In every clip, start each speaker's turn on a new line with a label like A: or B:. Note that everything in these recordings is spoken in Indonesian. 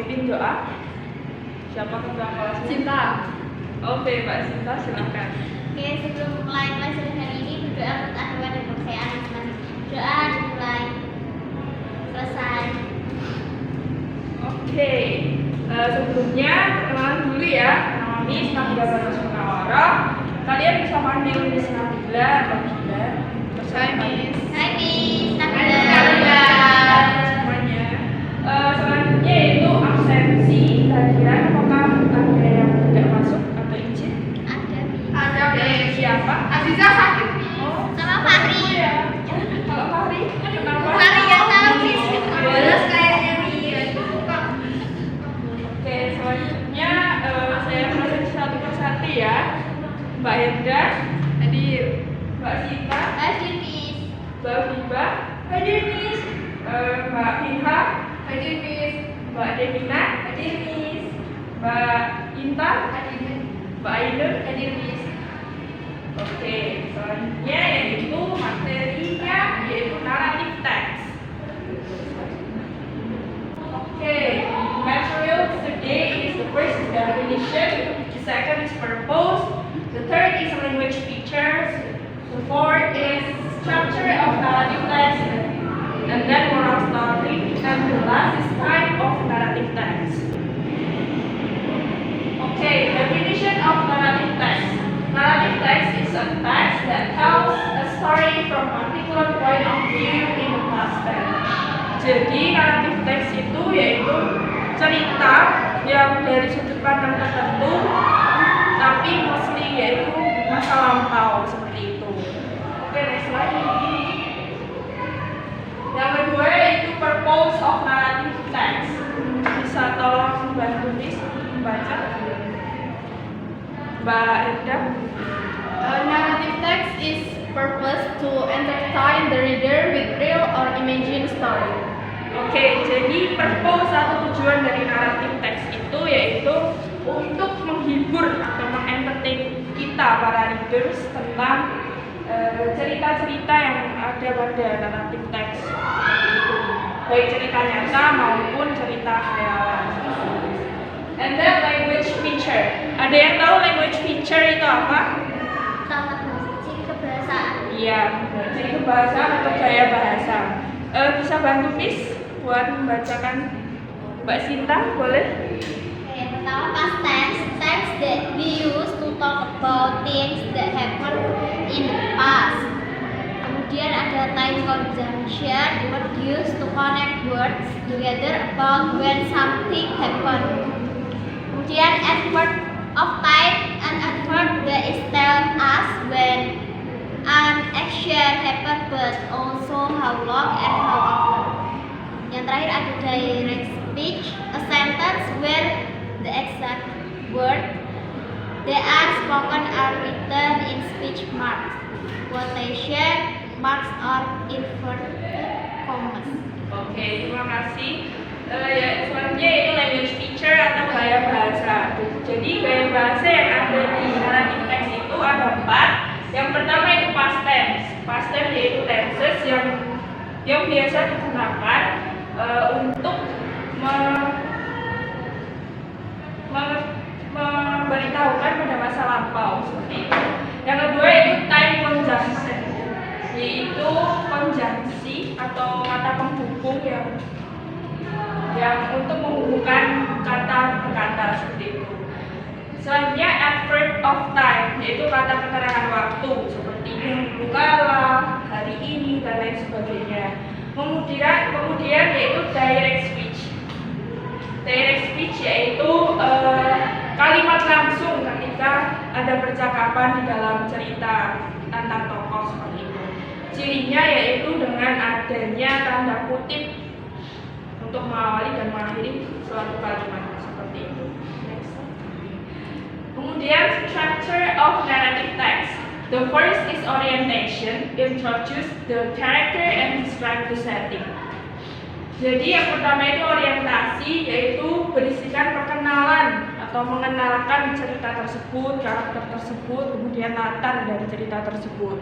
A: memimpin doa? Siapa ketua kelasnya?
B: Cinta.
A: Oke, Mbak Sinta silakan.
C: Oke, sebelum mulai pelajaran hari ini berdoa untuk agama dan kepercayaan masing-masing. Doa dimulai. Selesai.
A: Oke, sebelumnya perkenalan dulu ya. Nama Miss Nabila Bagus Munawara. Kalian bisa panggil Miss Nabila atau Gila.
B: Hai Miss.
C: Hai Miss,
B: Nabila.
A: Semuanya. Selanjutnya itu absensi. Kira-kira apakah ada yang tidak masuk atau izin?
C: Ada Miss.
B: Ada Miss.
A: Siapa?
B: Aziza sakit Miss.
C: Sama Fahri.
A: Ya. Kalau Fahri, kenapa?
C: Fahri yang tahu Miss.
B: Bolos kayaknya Miss.
A: Oke, selanjutnya saya presentasi satu persatu ya. Mbak Hendra,
B: Hadir.
A: Mbak Sita,
C: Hadir Miss.
A: Mbak Biba, hadir Miss. Mbak Pinha,
B: Hadir Miss.
A: Mbak Devina, hadir Miss. Mbak Intan,
B: Hadir Miss.
A: Mbak Ainun,
B: Hadir Miss.
A: Oke, selanjutnya yaitu materinya yaitu narrative text. Oke, material today is the first is definition, the second is purpose, the third is language features, the fourth is structure of narrative text, and then moral story, and the last is type of narrative text. Okay, definition of narrative text. Narrative text is a text that tells a story from a particular point of view in the past tense. Jadi narrative text itu yaitu cerita yang dari sudut pandang tertentu, tapi mostly yaitu masa lampau seperti itu. Oke, next slide. Yang kedua yaitu purpose of narrative text. Bisa tolong bantu Miss membaca. Mbak Enda.
B: Narrative text is purpose to entertain the reader with real or imagined story.
A: Oke, jadi purpose atau tujuan dari narrative text itu yaitu untuk menghibur atau mengentertain kita para readers tentang cerita-cerita yang ada pada narrative text seperti itu, baik cerita nyata maupun cerita khayalan. And then language feature. Ada yang tahu language feature itu apa?
C: Tata bahasa, ciri kebahasaan.
A: Iya, ciri kebahasaan atau gaya bahasa. Bisa bantu Miss buat membacakan Mbak Sinta, boleh?
C: Oke, yang pertama past tense, tense that we use to talk about things that happened in the past. Kemudian ada time conjunction, word used to connect words together about when something happened. Kemudian adverb of time, an adverb that is tell us when an action happened but also how long and how often. Yang terakhir ada direct speech, a sentence where the exact word that are spoken are written in speech marks, quotation marks, or inverted commas.
A: Oke, terima kasih. Ya, selanjutnya itu language feature atau gaya bahasa. Jadi gaya bahasa yang ada di narrative text itu ada 4. Yang pertama itu past tense. Past tense yaitu tenses yang biasa digunakan untuk memberitahukan pada masa lampau seperti itu. Yang kedua itu time conjunction, yaitu konjungsi atau kata penghubung yang untuk menghubungkan kata ke kata seperti itu. Selanjutnya adverb of time, yaitu kata keterangan waktu seperti dulu kala, hari ini dan lain sebagainya. Kemudian yaitu direct speech. Direct speech yaitu kalimat langsung ketika ada percakapan di dalam cerita antar tokoh seperti itu. Cirinya yaitu dengan adanya tanda kutip untuk mengawali dan mengakhiri suatu kalimat seperti itu. Next. Kemudian structure of narrative text. The first is orientation, introduce the character and describe the setting. Jadi yang pertama itu orientasi, yaitu berisikan perkenalan atau mengenalkan cerita tersebut, karakter tersebut, kemudian latar dari cerita tersebut.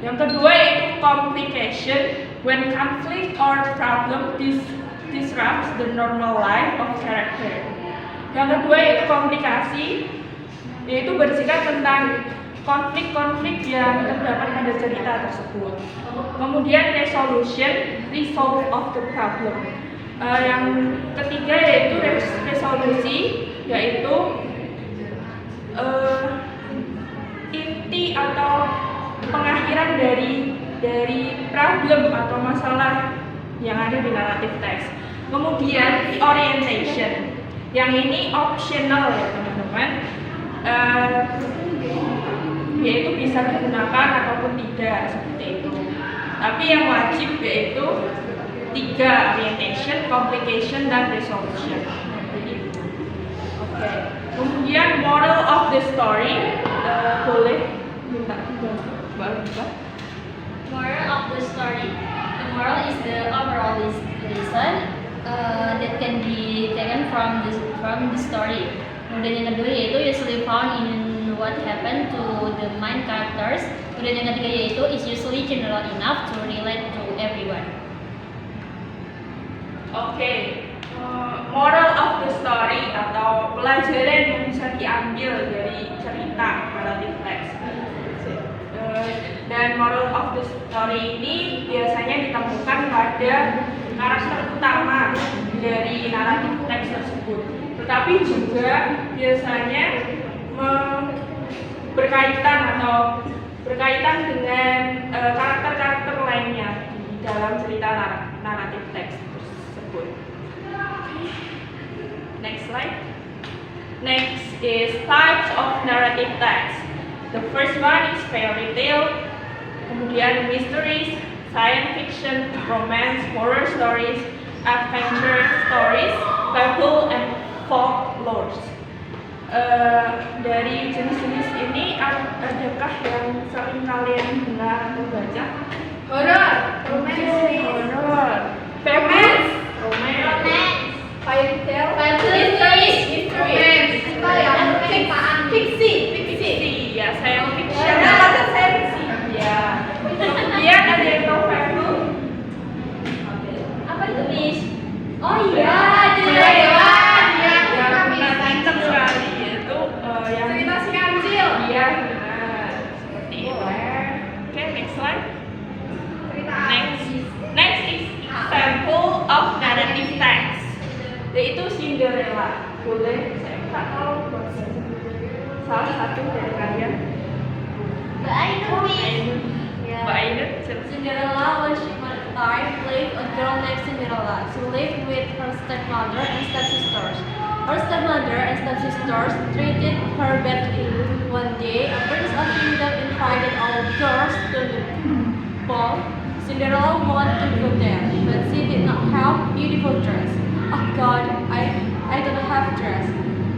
A: Yang kedua yaitu complication, when conflict or problem disrupts the normal life of character. Yang kedua yaitu komplikasi, yaitu bercerita tentang konflik-konflik yang terdapat pada cerita tersebut. Kemudian resolution, resolve of the problem. Yang ketiga yaitu resolusi, yaitu inti atau pengakhiran dari problem atau masalah yang ada di naratif teks. Kemudian orientation, yang ini optional ya teman-teman, yaitu bisa digunakan ataupun tidak seperti itu. Tapi yang wajib yaitu 3, orientation, complication, dan resolution. Oke. Kemudian moral of the story, boleh minta baru.
C: Moral of the story. The moral is the overall lesson that can be taken from the story. Kemudian yang kedua yaitu usually found in what happened to the main characters. Kemudian yang ketiga yaitu is usually general enough to relate to everyone.
A: Oke. Moral of the story atau pelajaran yang bisa diambil dari cerita naratif teks. Dan moral of the story ini biasanya ditemukan pada karakter utama dari naratif teks tersebut. Tetapi juga biasanya berkaitan dengan karakter-karakter lainnya di dalam cerita naratif teks tersebut. Next slide. Next is types of narrative text. The first one is fairy tale, kemudian mysteries, science fiction, romance, horror stories, adventure stories, fable, and folklore. Dari jenis-jenis ini adakah yang sering kalian dengar atau baca?
B: Horror, romance,
A: Horror,
B: romance,
C: Romance,
B: fairy tale,
C: mysteries,
B: romance, fiksi.
A: ya science fiction.
B: Saya fiksi.
A: Ya. Kemudian ada yang tahu fable?
C: apa itu Miss? Oh iya,
B: Iya,
A: Yang pintar sekali yaitu yang
B: cerita si kancil.
A: iya benar seperti itu. Oke, next slide. Next is example of narrative text, yaitu Cinderella. Boleh saya minta tolong buat salah satu dari kalian.
C: Mbak Ainun Miss.
A: Mbak Ainun,
B: Cinderella was one time lived a girl named Cinderella. She lived with her stepmother and stepsisters. Her stepmother and stepsisters treated her badly. One day, a prince of kingdom invited all girls to the ball. Cinderella wanted to go there, but she did not have beautiful dress. Oh God, I don't have dress.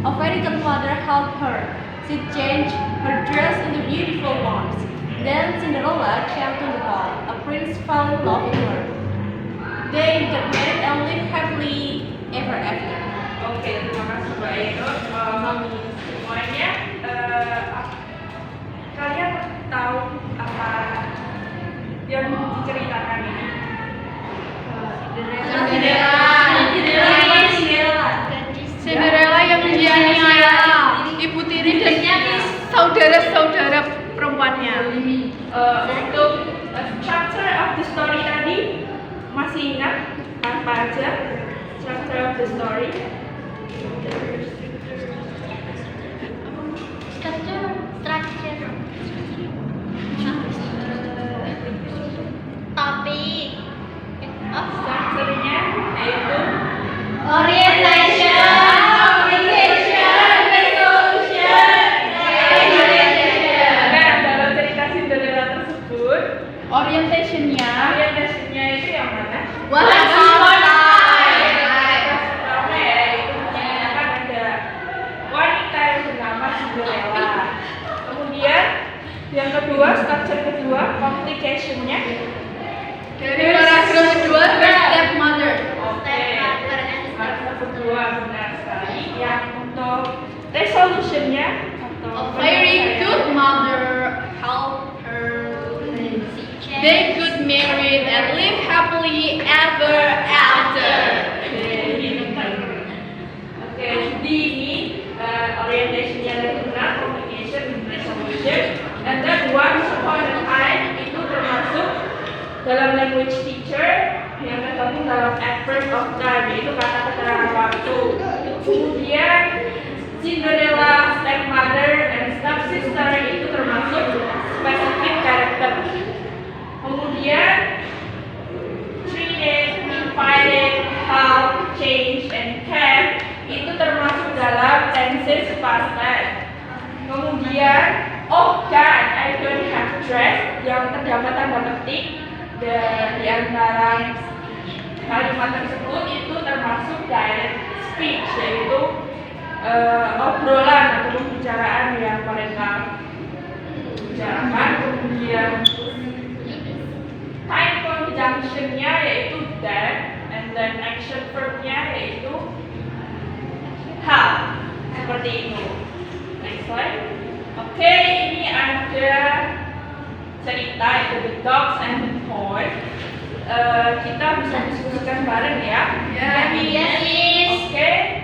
B: A fairy godmother helped her. She changed her dress into beautiful ones. Then Cinderella came to the ball. A prince fell in love with her. They got married and lived happily ever after.
A: oke, terima kasih Mbak Ainun. Semuanya, kalian tahu apa yang diceritakan ini?
B: Cinderella yang mendianiaya ibu tiri dan saudara-saudara perempuannya.
A: Untuk structure of the story tadi masih ingat apa aja structure of the story?
C: Topik.
A: Structure-nya yaitu
C: Orientation, communication, resolution,
A: nah, dalam cerita Cinderella tersebut
B: Orientationnya
A: orientasinya itu yang mana? Pertama ya, itu menceritakan ada wanita yang bernama Cinderella. Kemudian yang kedua, structure kedua, complication-nya.
B: dari paragraf kedua stepmother.
A: Oke, paragraf kedua benar sekali. Yang untuk resolution-nya atau
B: A very good mother helped her. They could marry and live happily ever after.
A: Oke, di ini dan once upon a time itu termasuk dalam language teacher yang tergabung dalam effort of time, yaitu kata keterangan waktu. Kemudian Cinderella, stepmother, and stepsister itu termasuk specific character. Kemudian treated, invited, help, change, and can itu termasuk dalam tenses past tense. Kemudian oh God, I don't have dress yang terdapat tanda petik dan di antara kalimat tersebut itu termasuk direct speech, yaitu obrolan atau pembicaraan yang mereka bicarakan. Kemudian time conjunction-nya yaitu that, and then action verb-nya yaitu how, seperti itu. Next slide. Oke, ini ada cerita itu The Dogs and the Toy. Kita bisa diskusikan bareng ya.
C: Yes.
A: Oke,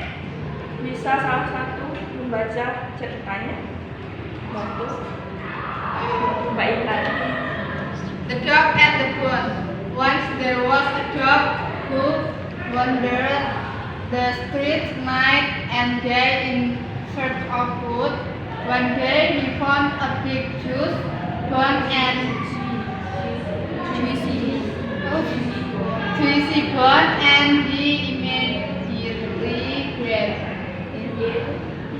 A: bisa salah satu membaca ceritanya. Bagus. Mbak Intan.
D: The dog and the bone. Once there was a dog who wandered the streets night and day in search of food. One day he found a big juice bone and juicy bone, and he immediately grabbed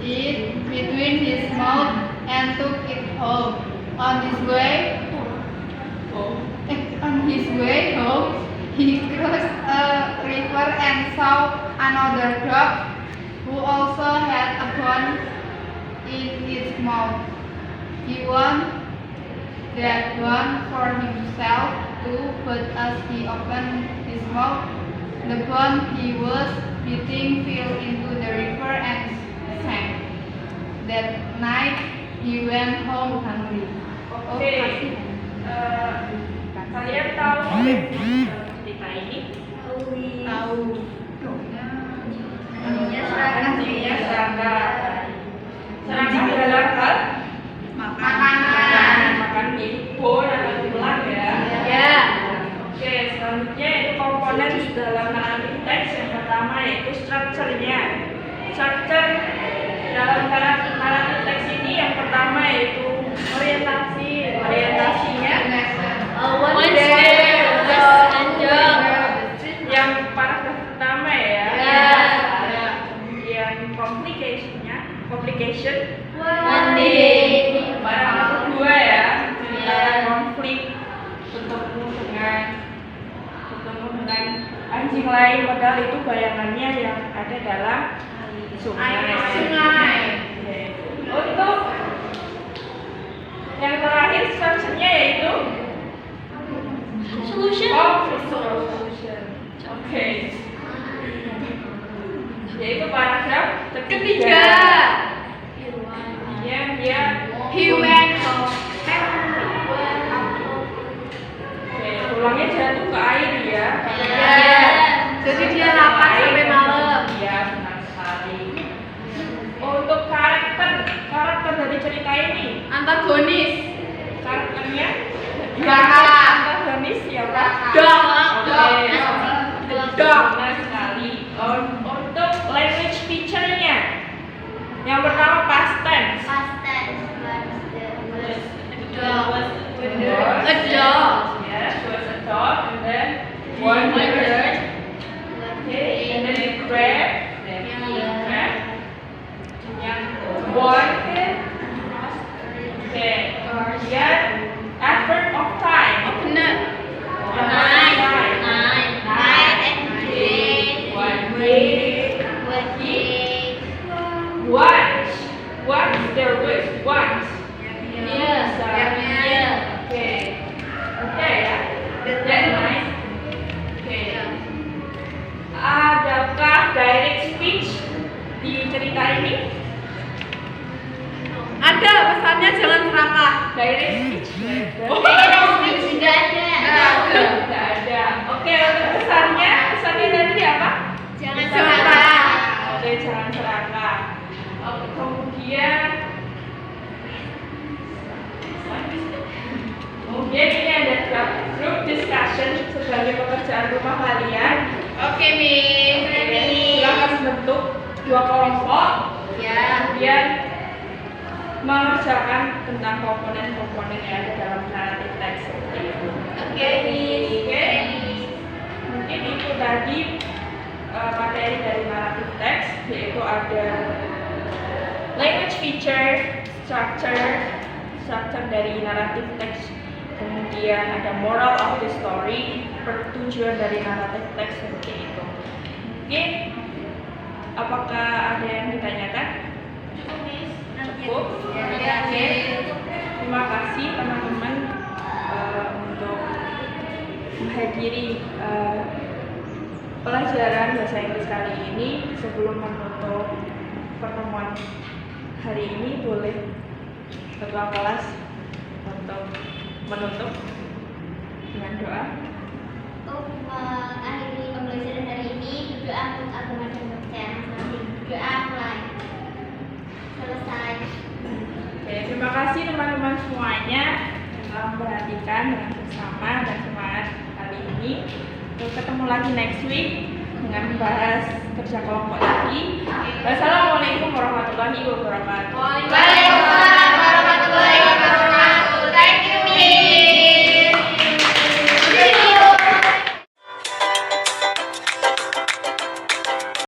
D: it between his mouth and took it home. On his way home, he crossed a river and saw another dog who also had a bone in its mouth. He wanted that bone for himself too, but as he opened his mouth, the bone he was eating fell into the river and sank. That night he went home hungry.
A: Oke, kalian tahu cerita ini?
D: Tahu.
A: Anjingnya serangga. Serangga dalam hal makan bone atau tulang ya.
B: Ya.
A: Oke, selanjutnya itu komponen dalam narrative text. Yang pertama yaitu structure-nya. Structure dalam narrative text ini yang pertama yaitu orientasinya.
B: One day,
A: Yang paragraf pertama ya. Kemudian complication.
B: One day.
A: Paragraf kedua ya, menceritakan konflik bertemu dengan anjing lain, padahal itu bayangannya yang ada dalam sungai. Oke. Untuk yang terakhir structure-nya yaitu
B: Solution.
A: solution. Oke. Yaitu paragraf ketiga.
D: He went home.
A: Oke, tulangnya jatuh ke air ya.
D: Jadi dia lapar sampai malam.
A: Iya, benar sekali. Untuk karakter dari cerita ini,
D: Antagonis.
A: karakternya
D: Jahat.
A: antagonis siapa?
D: Dog.
A: Oke.
D: Dog.
A: Benar sekali. Untuk language feature-nya, yang pertama past tense.
C: Past tense.
D: A
A: dog. Yes, was a dog, and then wandered. Okay, and then crab. Crab. Yang born. Okay. Kemudian adverb of time.
D: Benar.
A: Night.
C: Night and day.
A: One day. Once. Once there was once.
B: Yes.
A: Oke. Oke ya. That's nice. Oke. Adakah direct speech di cerita ini?
D: Ada pesannya jangan serakah.
A: Direct speech.
C: Tidak ada.
A: Tidak ada. Oke, untuk pesannya tadi apa?
C: Jangan
D: serakah.
A: Oke, jangan serakah. Kemudian sebagai pekerjaan rumah kalian.
D: Oke, Miss.
A: Oke, silakan bentuk 2 kelompok.
D: Ya.
A: Kemudian mengerjakan tentang komponen-komponen yang ada dalam narratif teks seperti itu.
D: Oke, Miss.
A: Oke. Mungkin itu tadi materi dari narrative text, yaitu ada language feature, structure dari narrative text, kemudian ada moral of the story, tujuan dari narrative text seperti itu. Mungkin apakah ada yang ditanyakan? Cukup?
D: Ya,
A: Oke. Terima kasih teman-teman untuk menghadiri pelajaran bahasa Inggris kali ini. Sebelum menutup pertemuan hari ini, boleh ketua kelas untuk menutup dengan doa.
C: Untuk mengakhiri pembelajaran hari ini, berdoa untuk agama dan kepercayaan masing-masing. Berdoa mulai. Selesai.
A: Oke, terima kasih teman-teman semuanya telah memperhatikan dengan bersama dan semangat kali ini. Ketemu lagi next week dengan membahas kerja kelompok lagi. Wassalamualaikum warahmatullahi wabarakatuh.
D: Waalaikumsalam.